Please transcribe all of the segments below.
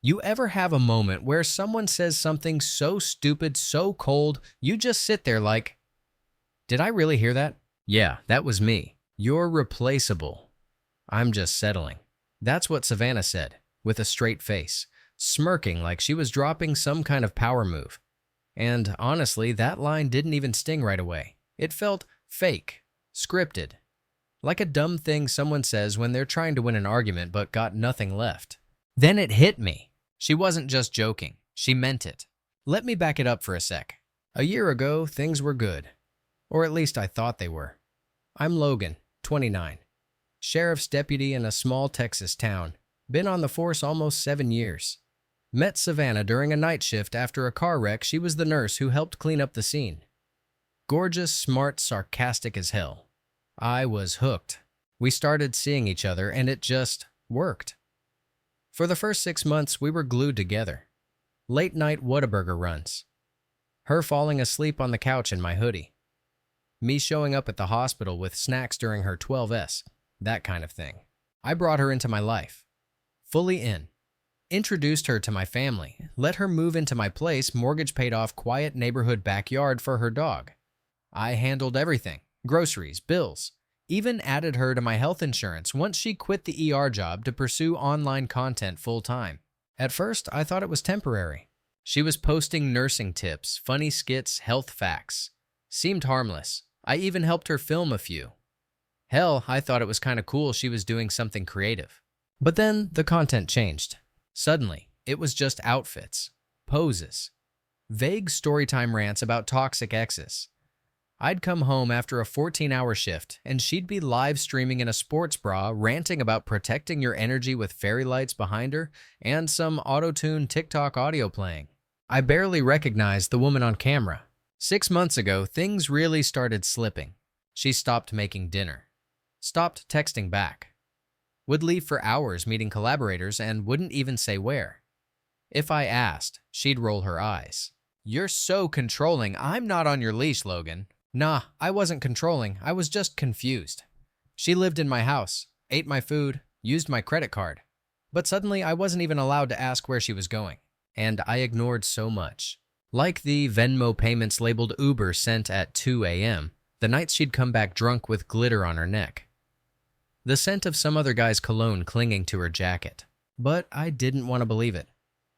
You ever have a moment where someone says something so stupid, so cold, you just sit there like, did I really hear that? Yeah, that was me. You're replaceable. I'm just settling. That's what Savannah said, with a straight face, smirking like she was dropping some kind of power move. And honestly, that line didn't even sting right away. It felt fake, scripted, like a dumb thing someone says when they're trying to win an argument but got nothing left. Then it hit me. She wasn't just joking. She meant it. Let me back it up for a sec. A year ago, things were good. Or at least I thought they were. I'm Logan, 29. Sheriff's deputy in a small Texas town. Been on the force almost 7 years. Met Savannah during a night shift after a car wreck. She was the nurse who helped clean up the scene. Gorgeous, smart, sarcastic as hell. I was hooked. We started seeing each other and it just worked. For the first 6 months, we were glued together. Late night Whataburger runs. Her falling asleep on the couch in my hoodie. Me showing up at the hospital with snacks during her 12S. That kind of thing. I brought her into my life. Fully in. Introduced her to my family. Let her move into my place, mortgage paid off, quiet neighborhood backyard for her dog. I handled everything. Groceries, bills. Even added her to my health insurance once she quit the ER job to pursue online content full-time. At first, I thought it was temporary. She was posting nursing tips, funny skits, health facts. Seemed harmless. I even helped her film a few. Hell, I thought it was kind of cool she was doing something creative. But then the content changed. Suddenly, it was just outfits, poses, vague storytime rants about toxic exes. I'd come home after a 14-hour shift, and she'd be live streaming in a sports bra, ranting about protecting your energy with fairy lights behind her and some auto-tuned TikTok audio playing. I barely recognized the woman on camera. 6 months ago, things really started slipping. She stopped making dinner, stopped texting back, would leave for hours meeting collaborators and wouldn't even say where. If I asked, she'd roll her eyes. You're so controlling. I'm not on your leash, Logan. Nah, I wasn't controlling. I was just confused. She lived in my house, ate my food, used my credit card. But suddenly I wasn't even allowed to ask where she was going. And I ignored so much. Like the Venmo payments labeled Uber sent at 2 a.m., the nights she'd come back drunk with glitter on her neck. The scent of some other guy's cologne clinging to her jacket. But I didn't want to believe it.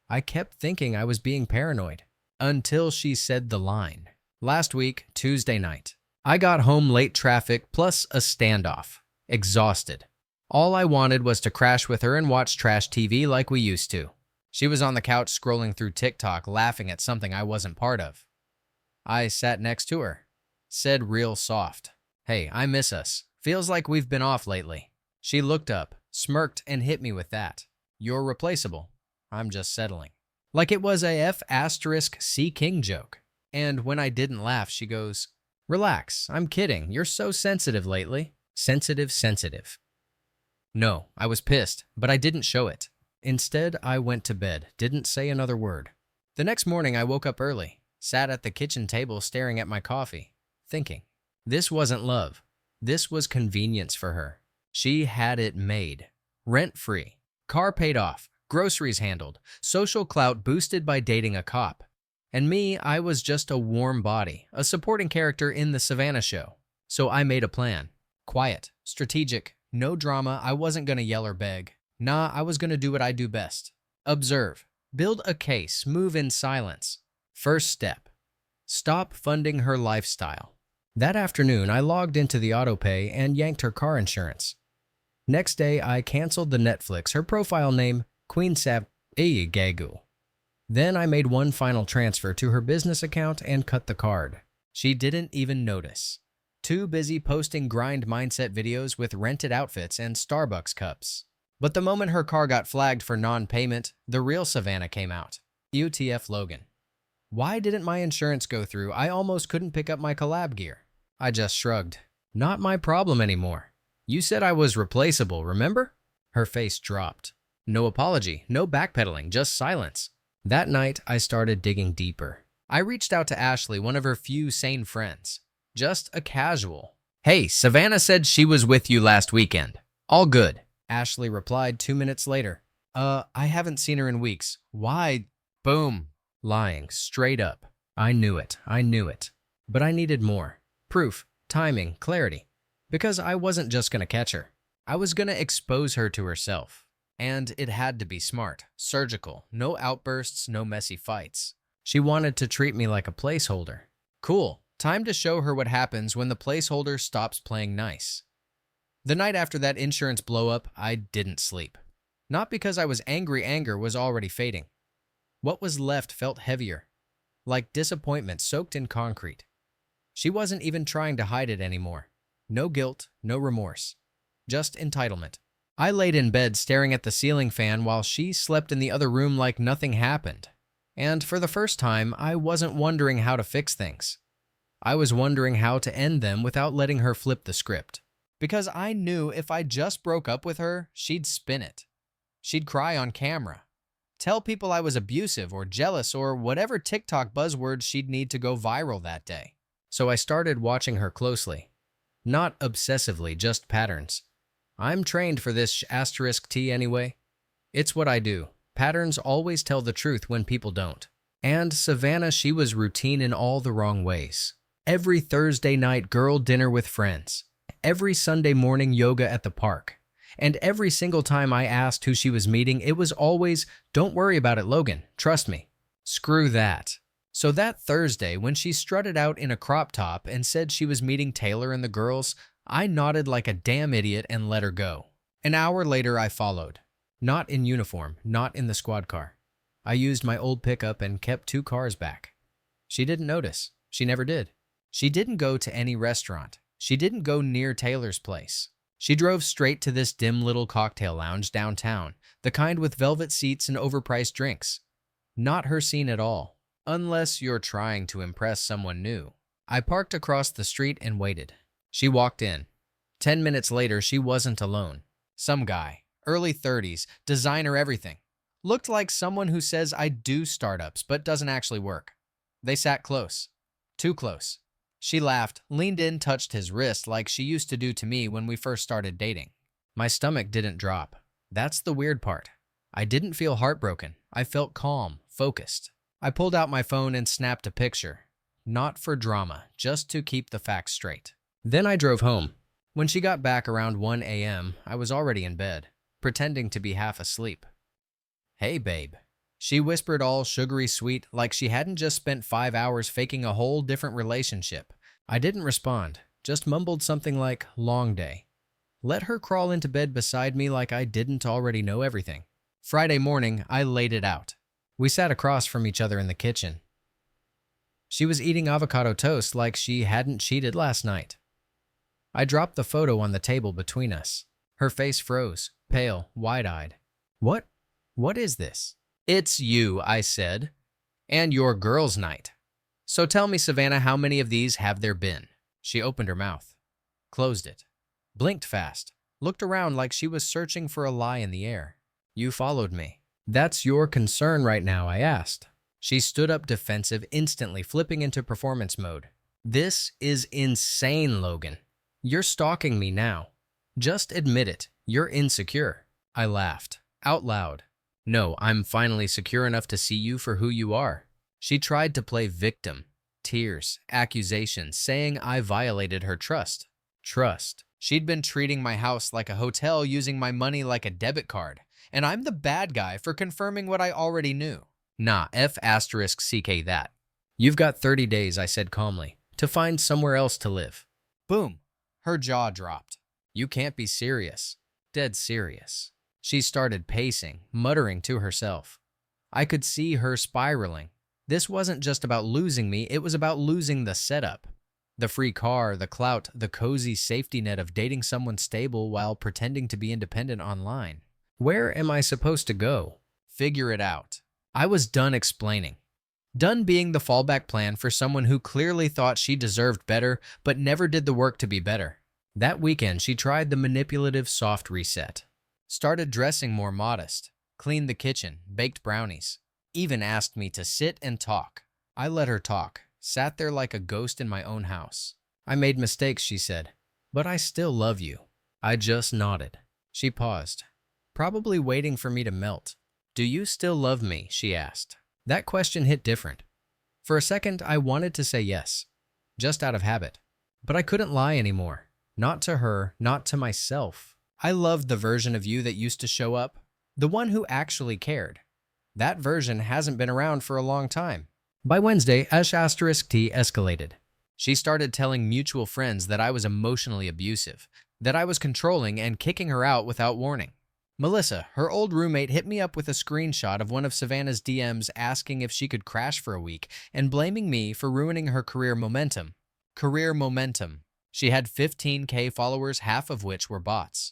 I kept thinking I was being paranoid. Until she said the line. Last week, Tuesday night. I got home late, traffic plus a standoff. Exhausted. All I wanted was to crash with her and watch trash TV like we used to. She was on the couch scrolling through TikTok, laughing at something I wasn't part of. I sat next to her. Said real soft, "Hey, I miss us. Feels like we've been off lately." She looked up, smirked, and hit me with that. "You're replaceable. I'm just settling." Like it was a F*** King joke. And when I didn't laugh, she goes, "Relax, I'm kidding. You're so sensitive lately." Sensitive. No, I was pissed, but I didn't show it. Instead, I went to bed, didn't say another word. The next morning, I woke up early, sat at the kitchen table staring at my coffee, thinking, this wasn't love. This was convenience for her. She had it made. Rent-free, car paid off, groceries handled, social clout boosted by dating a cop. And me, I was just a warm body, a supporting character in the Savannah show. So I made a plan. Quiet, strategic, no drama. I wasn't gonna yell or beg. Nah, I was gonna do what I do best. Observe, build a case, move in silence. First step, stop funding her lifestyle. That afternoon, I logged into the autopay and yanked her car insurance. Next day, I canceled the Netflix, her profile name, Queen Sab Gagu. Then I made one final transfer to her business account and cut the card. She didn't even notice. Too busy posting grind mindset videos with rented outfits and Starbucks cups. But the moment her car got flagged for non-payment, the real Savannah came out. UTF Logan. Why didn't my insurance go through? I almost couldn't pick up my collab gear. I just shrugged. Not my problem anymore. You said I was replaceable, remember? Her face dropped. No apology, no backpedaling, just silence. That night, I started digging deeper. I reached out to Ashley, one of her few sane friends. Just a casual. "Hey, Savannah said she was with you last weekend. All good," Ashley replied 2 minutes later. I haven't seen her in weeks. Why? Boom. Lying, straight up. I knew it. I knew it. But I needed more. Proof, timing, clarity. Because I wasn't just gonna catch her. I was gonna expose her to herself. And it had to be smart, surgical, no outbursts, no messy fights. She wanted to treat me like a placeholder. Cool. Time to show her what happens when the placeholder stops playing nice. The night after that insurance blow-up, I didn't sleep. Not because I was angry, anger was already fading. What was left felt heavier, like disappointment soaked in concrete. She wasn't even trying to hide it anymore. No guilt, no remorse. Just entitlement. I laid in bed staring at the ceiling fan while she slept in the other room like nothing happened. And for the first time, I wasn't wondering how to fix things. I was wondering how to end them without letting her flip the script. Because I knew if I just broke up with her, she'd spin it. She'd cry on camera. Tell people I was abusive or jealous or whatever TikTok buzzwords she'd need to go viral that day. So I started watching her closely. Not obsessively, just patterns. I'm trained for this *T anyway. It's what I do. Patterns always tell the truth when people don't. And Savannah, she was routine in all the wrong ways. Every Thursday night girl dinner with friends. Every Sunday morning yoga at the park. And every single time I asked who she was meeting, it was always, "Don't worry about it, Logan. Trust me." Screw that. So that Thursday, when she strutted out in a crop top and said she was meeting Taylor and the girls, I nodded like a damn idiot and let her go. An hour later, I followed. Not in uniform, not in the squad car. I used my old pickup and kept 2 cars back. She didn't notice. She never did. She didn't go to any restaurant. She didn't go near Taylor's place. She drove straight to this dim little cocktail lounge downtown, the kind with velvet seats and overpriced drinks. Not her scene at all, unless you're trying to impress someone new. I parked across the street and waited. She walked in. 10 minutes later, she wasn't alone. Some guy, early 30s, designer everything. Looked like someone who says I do startups but doesn't actually work. They sat close. Too close. She laughed, leaned in, touched his wrist like she used to do to me when we first started dating. My stomach didn't drop. That's the weird part. I didn't feel heartbroken. I felt calm, focused. I pulled out my phone and snapped a picture. Not for drama, just to keep the facts straight. Then I drove home. When she got back around 1 a.m., I was already in bed, pretending to be half asleep. "Hey, babe." She whispered, all sugary sweet, like she hadn't just spent 5 hours faking a whole different relationship. I didn't respond, just mumbled something like, "Long day." Let her crawl into bed beside me like I didn't already know everything. Friday morning, I laid it out. We sat across from each other in the kitchen. She was eating avocado toast like she hadn't cheated last night. I dropped the photo on the table between us. Her face froze, pale, wide-eyed. What is this?" "It's you," I said, "and your girls' night. So tell me, Savannah, how many of these have there been?" She opened her mouth, closed it, blinked fast, looked around like she was searching for a lie in the air. "You followed me." "That's your concern right now?" I asked. She stood up defensive, instantly flipping into performance mode. "This is insane, Logan. You're stalking me now. Just admit it. You're insecure." I laughed, out loud. "No, I'm finally secure enough to see you for who you are." She tried to play victim. Tears, accusations, saying I violated her trust. Trust. She'd been treating my house like a hotel, using my money like a debit card. And I'm the bad guy for confirming what I already knew. "Nah, F***CK that. You've got 30 days, I said calmly, to find somewhere else to live." Boom. Her jaw dropped. "You can't be serious." Dead serious. She started pacing, muttering to herself. I could see her spiraling. This wasn't just about losing me, it was about losing the setup. The free car, the clout, the cozy safety net of dating someone stable while pretending to be independent online. Where am I supposed to go? Figure it out. I was done explaining. Done being the fallback plan for someone who clearly thought she deserved better, but never did the work to be better. That weekend, she tried the manipulative soft reset. Started dressing more modest, cleaned the kitchen, baked brownies, even asked me to sit and talk. I let her talk, sat there like a ghost in my own house. "I made mistakes," she said, "but I still love you." I just nodded. She paused, probably waiting for me to melt. "Do you still love me?" she asked. That question hit different. For a second, I wanted to say yes, just out of habit. But I couldn't lie anymore. Not to her, not to myself. I loved the version of you that used to show up, the one who actually cared. That version hasn't been around for a long time. By Wednesday, *T escalated. She started telling mutual friends that I was emotionally abusive, that I was controlling and kicking her out without warning. Melissa, her old roommate, hit me up with a screenshot of one of Savannah's DMs asking if she could crash for a week and blaming me for ruining her career momentum. Career momentum. She had 15K followers, half of which were bots.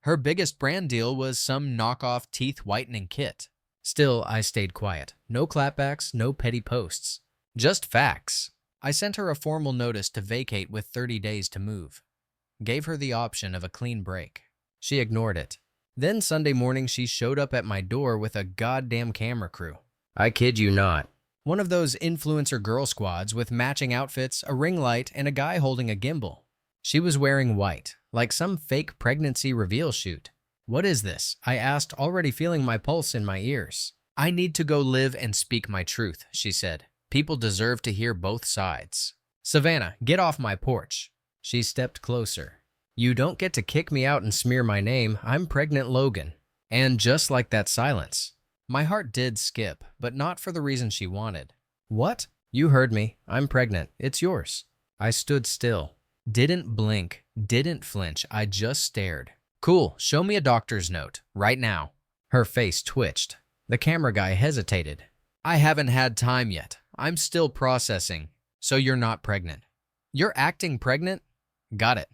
Her biggest brand deal was some knockoff teeth whitening kit. Still, I stayed quiet. No clapbacks, no petty posts. Just facts. I sent her a formal notice to vacate with 30 days to move. Gave her the option of a clean break. She ignored it. Then Sunday morning, she showed up at my door with a goddamn camera crew. I kid you not. One of those influencer girl squads with matching outfits, a ring light, and a guy holding a gimbal. She was wearing white, like some fake pregnancy reveal shoot. "What is this?" I asked, already feeling my pulse in my ears. "I need to go live and speak my truth," she said. "People deserve to hear both sides." "Savannah, get off my porch." She stepped closer. "You don't get to kick me out and smear my name. I'm pregnant Logan." And just like that silence, my heart did skip, but not for the reason she wanted. "What?" "You heard me. I'm pregnant. It's yours." I stood still. Didn't blink, didn't flinch. I just stared. "Cool, show me a doctor's note, right now." Her face twitched. The camera guy hesitated. "I haven't had time yet. I'm still processing." "So you're not pregnant?" "You're acting pregnant?" "Got it."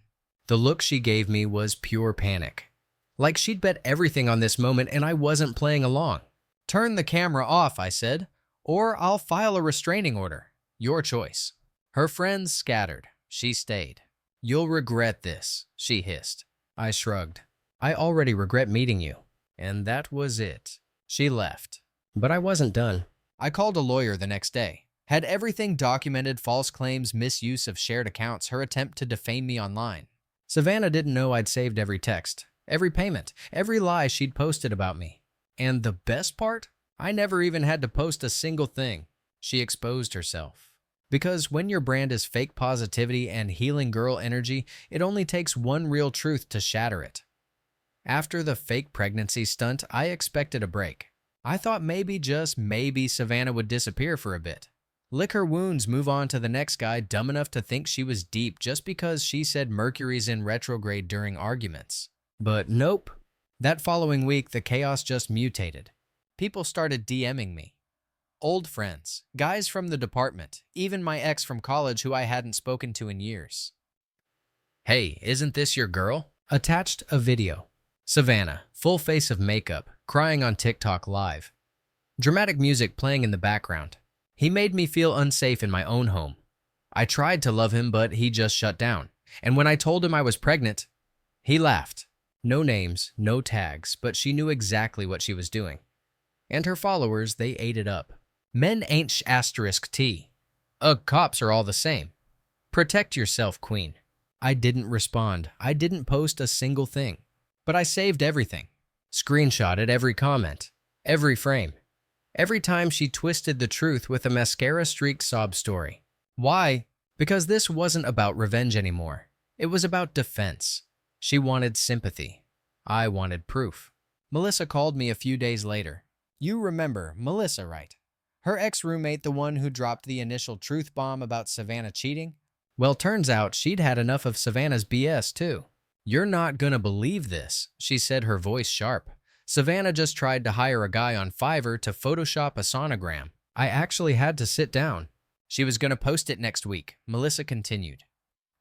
The look she gave me was pure panic. Like she'd bet everything on this moment and I wasn't playing along. "Turn the camera off," I said, "or I'll file a restraining order. Your choice." Her friends scattered. She stayed. "You'll regret this," she hissed. I shrugged. "I already regret meeting you." And that was it. She left. But I wasn't done. I called a lawyer the next day. Had everything documented: false claims, misuse of shared accounts, her attempt to defame me online. Savannah didn't know I'd saved every text, every payment, every lie she'd posted about me. And the best part? I never even had to post a single thing. She exposed herself. Because when your brand is fake positivity and healing girl energy, it only takes one real truth to shatter it. After the fake pregnancy stunt, I expected a break. I thought maybe, just maybe, Savannah would disappear for a bit. Lick her wounds, move on to the next guy dumb enough to think she was deep just because she said Mercury's in retrograde during arguments. But nope. That following week, the chaos just mutated. People started DMing me. Old friends, guys from the department, even my ex from college who I hadn't spoken to in years. "Hey, isn't this your girl?" Attached a video. Savannah, full face of makeup, crying on TikTok live. Dramatic music playing in the background. He made me feel unsafe in my own home. I tried to love him, but he just shut down. And when I told him I was pregnant, he laughed. No names, no tags, but she knew exactly what she was doing. And her followers, they ate it up. "Men ain't *T. Cops are all the same. Protect yourself, queen." I didn't respond. I didn't post a single thing. But I saved everything. Screenshotted every comment, every frame. Every time she twisted the truth with a mascara-streaked sob story. Why? Because this wasn't about revenge anymore. It was about defense. She wanted sympathy. I wanted proof. Melissa called me a few days later. "You remember Melissa, right? Her ex-roommate, the one who dropped the initial truth bomb about Savannah cheating? Well, turns out she'd had enough of Savannah's BS too." "You're not gonna believe this," she said, her voice sharp. "Savannah just tried to hire a guy on Fiverr to Photoshop a sonogram. I actually had to sit down. She was gonna post it next week," Melissa continued.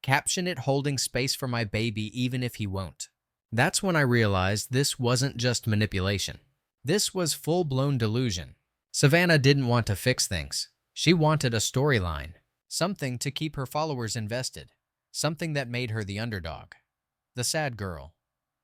"Caption it, 'Holding space for my baby even if he won't.'" That's when I realized this wasn't just manipulation. This was full-blown delusion. Savannah didn't want to fix things. She wanted a storyline. Something to keep her followers invested. Something that made her the underdog. The sad girl.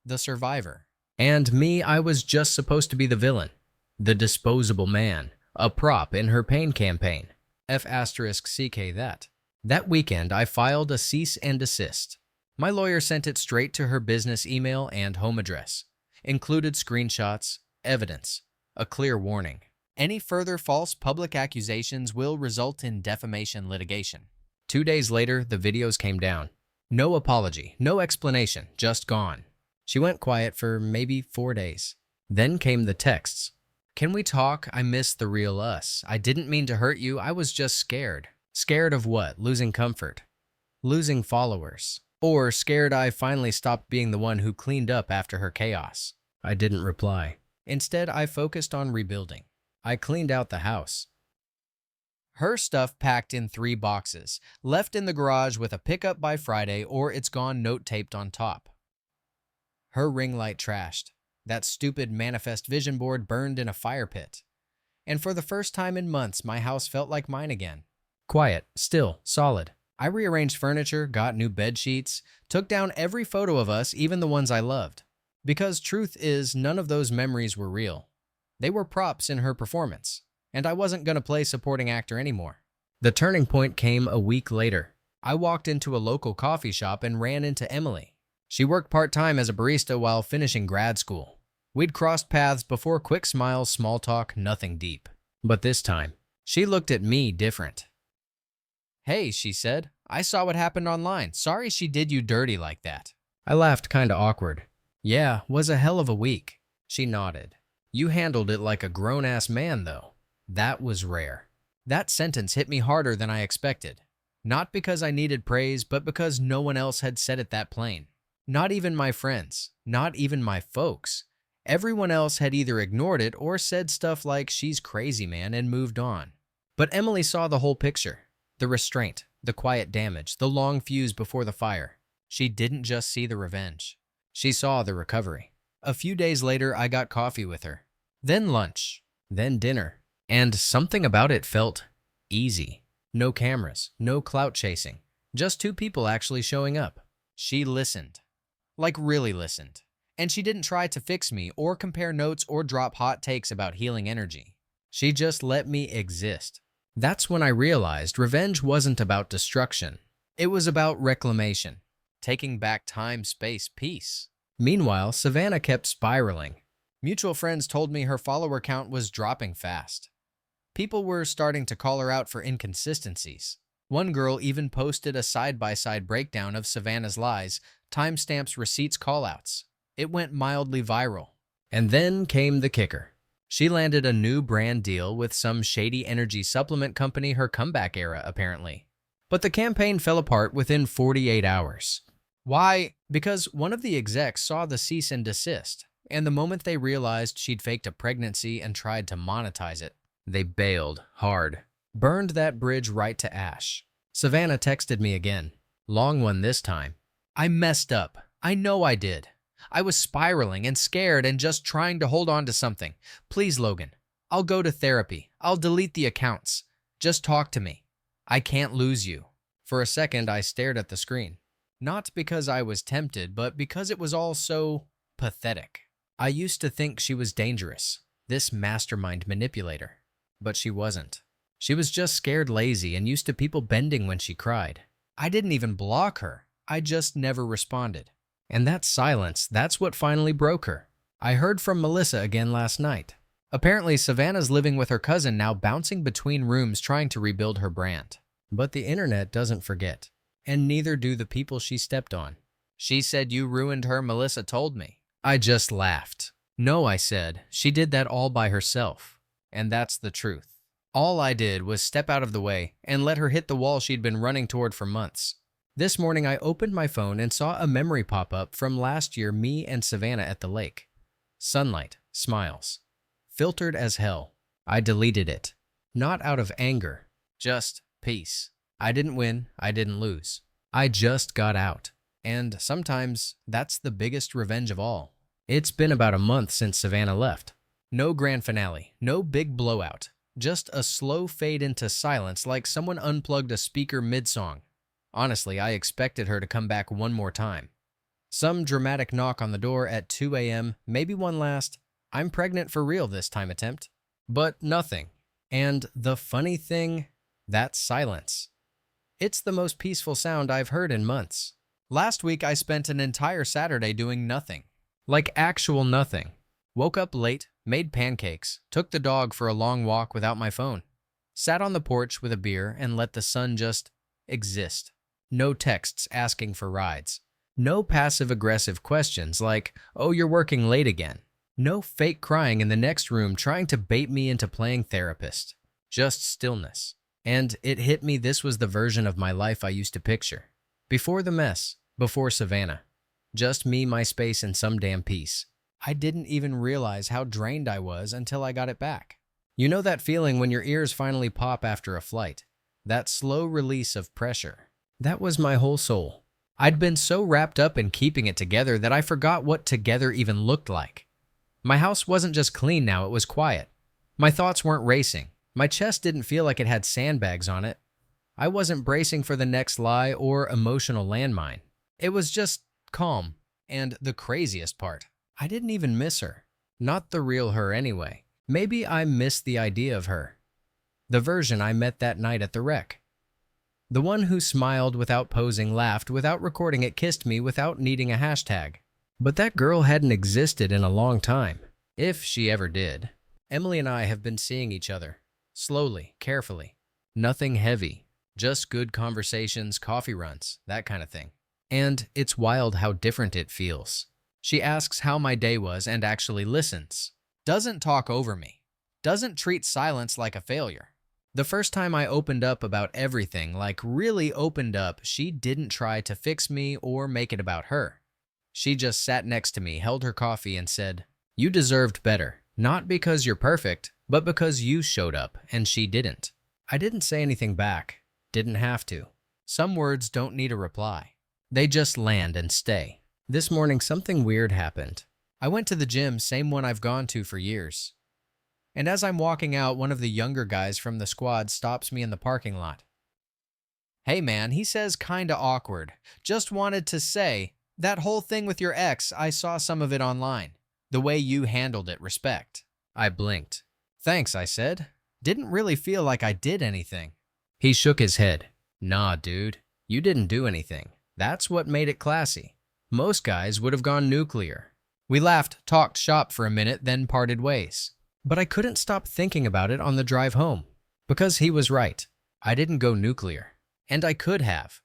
The survivor. And me, I was just supposed to be the villain. The disposable man. A prop in her pain campaign. *CK that. That weekend, I filed a cease and desist. My lawyer sent it straight to her business email and home address. Included screenshots, evidence, a clear warning. Any further false public accusations will result in defamation litigation. 2 days later, the videos came down. No apology, no explanation, just gone. She went quiet for maybe 4 days. Then came the texts. Can we talk? I miss the real us. I didn't mean to hurt you. I was just scared. Scared of what? Losing comfort. Losing followers. Or scared I finally stopped being the one who cleaned up after her chaos. I didn't reply. Instead, I focused on rebuilding. I cleaned out the house. Her stuff packed in 3 boxes, left in the garage with a pickup by Friday or it's gone note taped on top. Her ring light trashed. That stupid manifest vision board burned in a fire pit. And for the first time in months, my house felt like mine again. Quiet, still, solid. I rearranged furniture, got new bed sheets, took down every photo of us, even the ones I loved. Because truth is, none of those memories were real. They were props in her performance, and I wasn't going to play supporting actor anymore. The turning point came a week later. I walked into a local coffee shop and ran into Emily. She worked part-time as a barista while finishing grad school. We'd crossed paths before, quick smiles, small talk, nothing deep. But this time, she looked at me different. Hey, she said, I saw what happened online. Sorry she did you dirty like that. I laughed, kinda awkward. Yeah, was a hell of a week. She nodded. You handled it like a grown-ass man, though. That was rare. That sentence hit me harder than I expected. Not because I needed praise, but because no one else had said it that plain. Not even my friends. Not even my folks. Everyone else had either ignored it or said stuff like, she's crazy, man, and moved on. But Emily saw the whole picture. The restraint, the quiet damage, the long fuse before the fire. She didn't just see the revenge. She saw the recovery. A few days later, I got coffee with her. Then lunch. Then dinner. And something about it felt easy. No cameras, no clout chasing. Just 2 people actually showing up. She listened. Like really listened. And she didn't try to fix me or compare notes or drop hot takes about healing energy. She just let me exist. That's when I realized revenge wasn't about destruction. It was about reclamation. Taking back time, space, peace. Meanwhile, Savannah kept spiraling. Mutual friends told me her follower count was dropping fast. People were starting to call her out for inconsistencies. One girl even posted a side-by-side breakdown of Savannah's lies, timestamps, receipts, callouts. It went mildly viral. And then came the kicker. She landed a new brand deal with some shady energy supplement company, her comeback era, apparently. But the campaign fell apart within 48 hours. Why? Because one of the execs saw the cease and desist, and the moment they realized she'd faked a pregnancy and tried to monetize it, they bailed hard. Burned that bridge right to ash. Savannah texted me again. Long one this time. I messed up. I know I did. I was spiraling and scared and just trying to hold on to something. Please, Logan. I'll go to therapy. I'll delete the accounts. Just talk to me. I can't lose you. For a second, I stared at the screen. Not because I was tempted, but because it was all so pathetic. I used to think she was dangerous, this mastermind manipulator. But she wasn't. She was just scared, lazy, and used to people bending when she cried. I didn't even block her. I just never responded. And that silence, that's what finally broke her. I heard from Melissa again last night. Apparently, Savannah's living with her cousin now, bouncing between rooms trying to rebuild her brand. But the internet doesn't forget. And neither do the people she stepped on. She said you ruined her, Melissa told me. I just laughed. No, I said, she did that all by herself. And that's the truth. All I did was step out of the way and let her hit the wall she'd been running toward for months. This morning, I opened my phone and saw a memory pop up from last year, me and Savannah at the lake. Sunlight, smiles. Filtered as hell. I deleted it. Not out of anger, just peace. I didn't win, I didn't lose. I just got out. And sometimes, that's the biggest revenge of all. It's been about a month since Savannah left. No grand finale, no big blowout. Just a slow fade into silence like someone unplugged a speaker mid-song. Honestly, I expected her to come back one more time. Some dramatic knock on the door at 2 a.m., maybe one last, I'm pregnant for real this time attempt. But nothing. And the funny thing, that's silence. It's the most peaceful sound I've heard in months. Last week, I spent an entire Saturday doing nothing. Like actual nothing. Woke up late, made pancakes, took the dog for a long walk without my phone. Sat on the porch with a beer and let the sun just exist. No texts asking for rides. No passive-aggressive questions like, "Oh, you're working late again." No fake crying in the next room trying to bait me into playing therapist. Just stillness. And it hit me this was the version of my life I used to picture. Before the mess, before Savannah. Just me, my space, and some damn peace. I didn't even realize how drained I was until I got it back. You know that feeling when your ears finally pop after a flight? That slow release of pressure. That was my whole soul. I'd been so wrapped up in keeping it together that I forgot what together even looked like. My house wasn't just clean now, it was quiet. My thoughts weren't racing. My chest didn't feel like it had sandbags on it. I wasn't bracing for the next lie or emotional landmine. It was just calm. And the craziest part, I didn't even miss her. Not the real her anyway. Maybe I missed the idea of her. The version I met that night at the wreck. The one who smiled without posing, laughed without recording it, kissed me without needing a hashtag. But that girl hadn't existed in a long time, if she ever did. Emily and I have been seeing each other. Slowly, carefully. Nothing heavy. Just good conversations, coffee runs, that kind of thing. And it's wild how different it feels. She asks how my day was and actually listens. Doesn't talk over me. Doesn't treat silence like a failure. The first time I opened up about everything, like really opened up, she didn't try to fix me or make it about her. She just sat next to me, held her coffee, and said, "You deserved better. Not because you're perfect, but because you showed up, and she didn't." I didn't say anything back. Didn't have to. Some words don't need a reply. They just land and stay. This morning, something weird happened. I went to the gym, same one I've gone to for years. And as I'm walking out, one of the younger guys from the squad stops me in the parking lot. "Hey man," he says, kinda awkward. "Just wanted to say, that whole thing with your ex, I saw some of it online. The way you handled it, respect." I blinked. "Thanks," I said. Didn't really feel like I did anything. He shook his head. "Nah, dude, you didn't do anything. That's what made it classy. Most guys would have gone nuclear." We laughed, talked shop for a minute, then parted ways. But I couldn't stop thinking about it on the drive home. Because he was right. I didn't go nuclear. And I could have.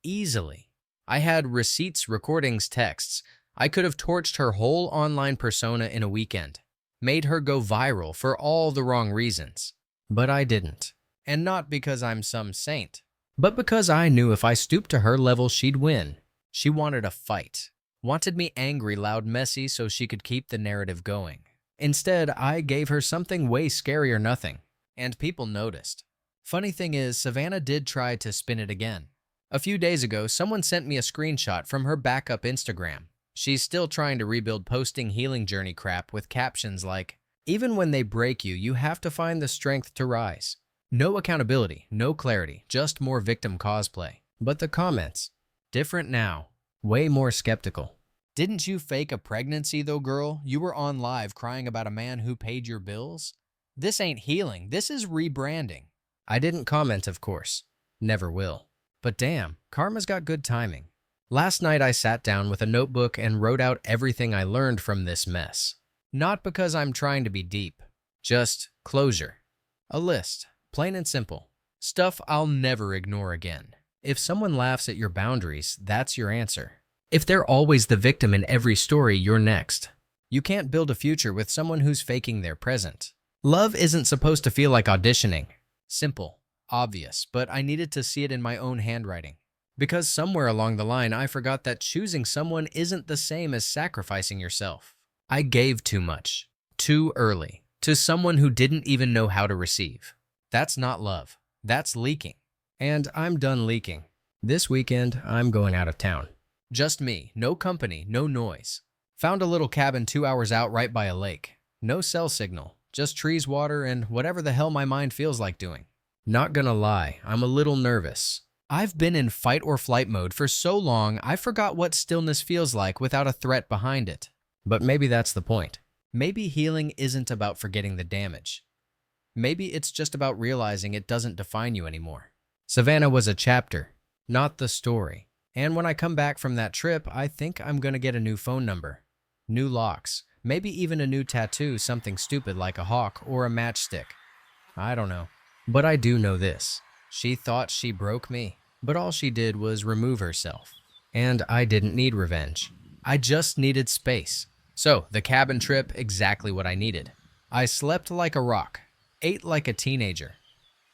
Easily. I had receipts, recordings, texts. I could have torched her whole online persona in a weekend. Made her go viral for all the wrong reasons. But I didn't. And not because I'm some saint. But because I knew if I stooped to her level, she'd win. She wanted a fight. Wanted me angry, loud, messy so she could keep the narrative going. Instead, I gave her something way scarier, nothing. And people noticed. Funny thing is, Savannah did try to spin it again. A few days ago, someone sent me a screenshot from her backup Instagram. She's still trying to rebuild, posting healing journey crap with captions like, "Even when they break you, you have to find the strength to rise." No accountability, no clarity, just more victim cosplay. But the comments, different now. Way more skeptical. "Didn't you fake a pregnancy though, girl? You were on live crying about a man who paid your bills? This ain't healing, this is rebranding." I didn't comment, of course. Never will. But damn, karma's got good timing. Last night I sat down with a notebook and wrote out everything I learned from this mess. Not because I'm trying to be deep. Just closure. A list. Plain and simple. Stuff I'll never ignore again. If someone laughs at your boundaries, that's your answer. If they're always the victim in every story, you're next. You can't build a future with someone who's faking their present. Love isn't supposed to feel like auditioning. Simple. Obvious, but I needed to see it in my own handwriting. Because somewhere along the line, I forgot that choosing someone isn't the same as sacrificing yourself. I gave too much, too early, to someone who didn't even know how to receive. That's not love. That's leaking. And I'm done leaking. This weekend, I'm going out of town. Just me, no company, no noise. Found a little cabin 2 hours out right by a lake. No cell signal, just trees, water, and whatever the hell my mind feels like doing. Not gonna lie, I'm a little nervous. I've been in fight or flight mode for so long, I forgot what stillness feels like without a threat behind it. But maybe that's the point. Maybe healing isn't about forgetting the damage. Maybe it's just about realizing it doesn't define you anymore. Savannah was a chapter, not the story. And when I come back from that trip, I think I'm gonna get a new phone number. New locks, maybe even a new tattoo, something stupid like a hawk or a matchstick. I don't know. But I do know this. She thought she broke me, but all she did was remove herself. And I didn't need revenge. I just needed space. So, the cabin trip, exactly what I needed. I slept like a rock, ate like a teenager,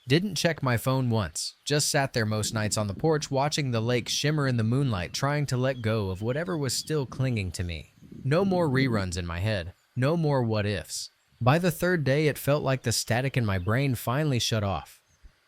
didn't check my phone once, just sat there most nights on the porch watching the lake shimmer in the moonlight, trying to let go of whatever was still clinging to me. No more reruns in my head, no more what ifs. By the third day, it felt like the static in my brain finally shut off.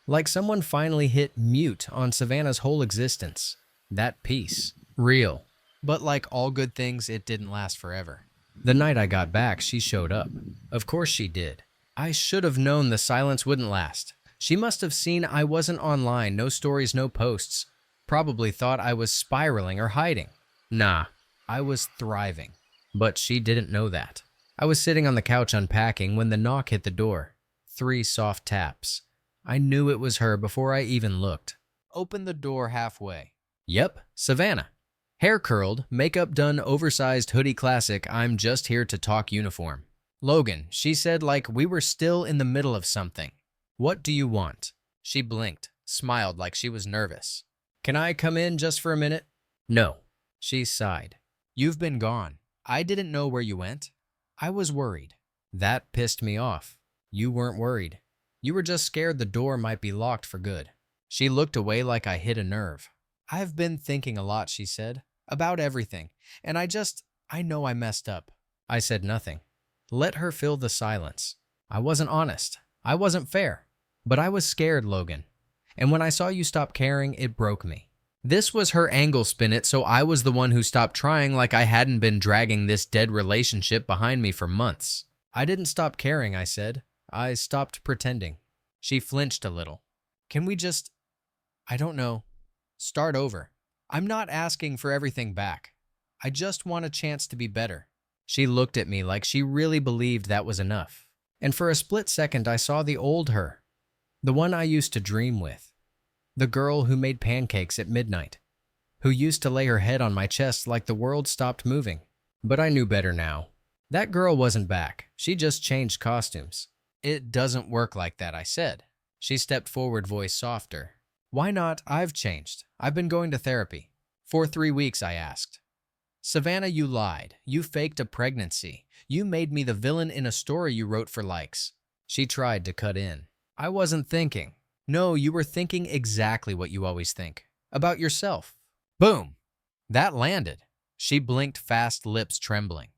Like someone finally hit mute on Savannah's whole existence. That peace. Real. But like all good things, it didn't last forever. The night I got back, she showed up. Of course she did. I should have known the silence wouldn't last. She must have seen I wasn't online, no stories, no posts. Probably thought I was spiraling or hiding. Nah, I was thriving. But she didn't know that. I was sitting on the couch unpacking when the knock hit the door. 3 soft taps. I knew it was her before I even looked. Opened the door halfway. Yep, Savannah. Hair curled, makeup done, oversized hoodie classic, I'm just here to talk uniform. Logan, she said like we were still in the middle of something. What do you want? She blinked, smiled like she was nervous. Can I come in just for a minute? No. She sighed. You've been gone. I didn't know where you went. I was worried. That pissed me off. You weren't worried. You were just scared the door might be locked for good. She looked away like I hit a nerve. I've been thinking a lot, she said, about everything, and I know I messed up. I said nothing. Let her fill the silence. I wasn't honest. I wasn't fair. But I was scared, Logan. And when I saw you stop caring, it broke me. This was her angle, spin it, so I was the one who stopped trying, like I hadn't been dragging this dead relationship behind me for months. I didn't stop caring, I said. I stopped pretending. She flinched a little. Can we just, I don't know, start over? I'm not asking for everything back. I just want a chance to be better. She looked at me like she really believed that was enough. And for a split second, I saw the old her. The one I used to dream with. The girl who made pancakes at midnight. Who used to lay her head on my chest like the world stopped moving. But I knew better now. That girl wasn't back. She just changed costumes. It doesn't work like that, I said. She stepped forward, voice softer. Why not? I've changed. I've been going to therapy. For 3 weeks, I asked. Savannah, you lied. You faked a pregnancy. You made me the villain in a story you wrote for likes. She tried to cut in. I wasn't thinking. No, you were thinking exactly what you always think. About yourself. Boom. That landed. She blinked fast, lips trembling.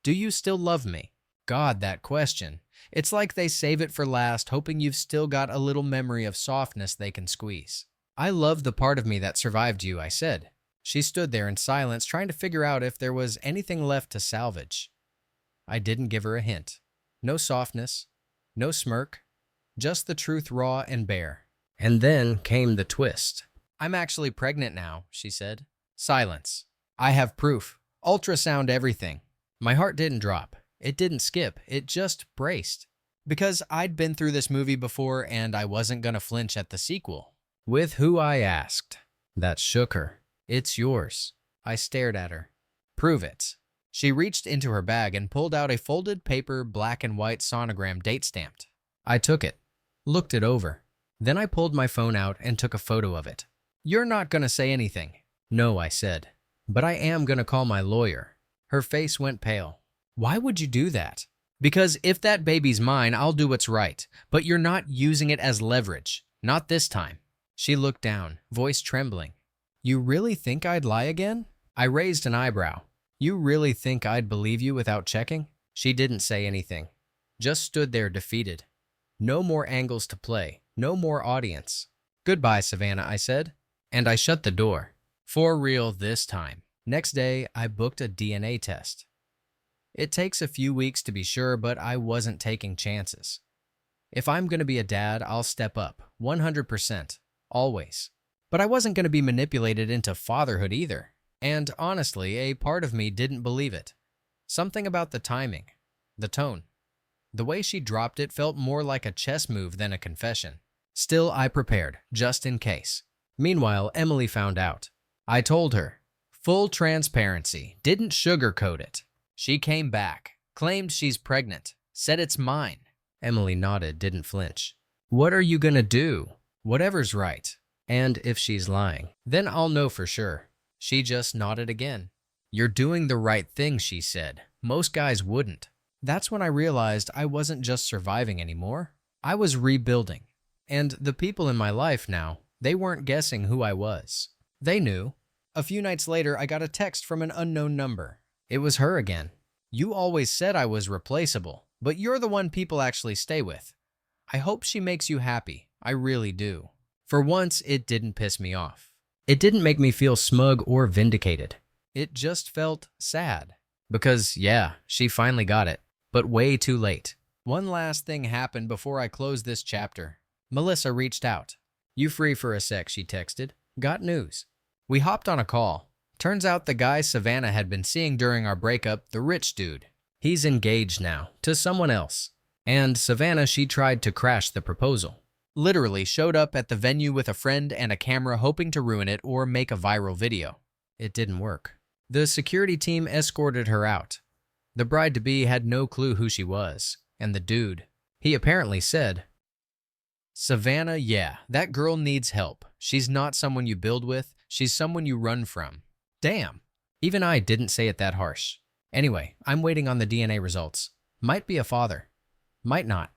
Do you still love me? God, that question. It's like they save it for last, hoping you've still got a little memory of softness they can squeeze. I love the part of me that survived you, I said. She stood there in silence, trying to figure out if there was anything left to salvage. I didn't give her a hint. No softness, no smirk, just the truth raw and bare. And then came the twist. I'm actually pregnant now, she said. Silence. I have proof. Ultrasound everything. My heart didn't drop. It didn't skip. It just braced. Because I'd been through this movie before and I wasn't gonna flinch at the sequel. With who, I asked. That shook her. It's yours. I stared at her. Prove it. She reached into her bag and pulled out a folded paper black and white sonogram date stamped. I took it. Looked it over. Then I pulled my phone out and took a photo of it. You're not gonna say anything. No, I said. But I am gonna call my lawyer. Her face went pale. Why would you do that? Because if that baby's mine, I'll do what's right. But you're not using it as leverage. Not this time. She looked down, voice trembling. You really think I'd lie again? I raised an eyebrow. You really think I'd believe you without checking? She didn't say anything. Just stood there defeated. No more angles to play. No more audience. Goodbye, Savannah, I said. And I shut the door. For real this time. Next day, I booked a DNA test. It takes a few weeks to be sure, but I wasn't taking chances. If I'm going to be a dad, I'll step up. 100%. Always. But I wasn't going to be manipulated into fatherhood either. And honestly, a part of me didn't believe it. Something about the timing, the tone. The way she dropped it felt more like a chess move than a confession. Still, I prepared, just in case. Meanwhile, Emily found out. I told her. Full transparency, didn't sugarcoat it. She came back, claimed she's pregnant, said it's mine. Emily nodded, didn't flinch. What are you gonna do? Whatever's right. And if she's lying, then I'll know for sure. She just nodded again. You're doing the right thing, she said. Most guys wouldn't. That's when I realized I wasn't just surviving anymore. I was rebuilding. And the people in my life now, they weren't guessing who I was. They knew. A few nights later, I got a text from an unknown number. It was her again. You always said I was replaceable, but you're the one people actually stay with. I hope she makes you happy. I really do. For once, it didn't piss me off. It didn't make me feel smug or vindicated. It just felt sad. Because, yeah, she finally got it, but way too late. One last thing happened before I closed this chapter. Melissa reached out. You free for a sec, she texted. Got news. We hopped on a call. Turns out the guy Savannah had been seeing during our breakup, the rich dude. He's engaged now, to someone else. And Savannah, she tried to crash the proposal. Literally showed up at the venue with a friend and a camera hoping to ruin it or make a viral video. It didn't work. The security team escorted her out. The bride-to-be had no clue who she was. And the dude, he apparently said, Savannah, yeah, that girl needs help. She's not someone you build with. She's someone you run from. Damn. Even I didn't say it that harsh. Anyway, I'm waiting on the DNA results. Might be a father. Might not.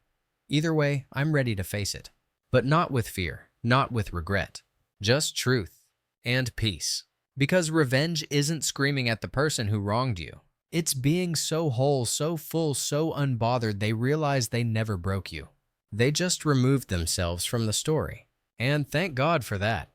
Either way, I'm ready to face it. But not with fear, not with regret. Just truth and peace. Because revenge isn't screaming at the person who wronged you. It's being so whole, so full, so unbothered they realize they never broke you. They just removed themselves from the story. And thank God for that.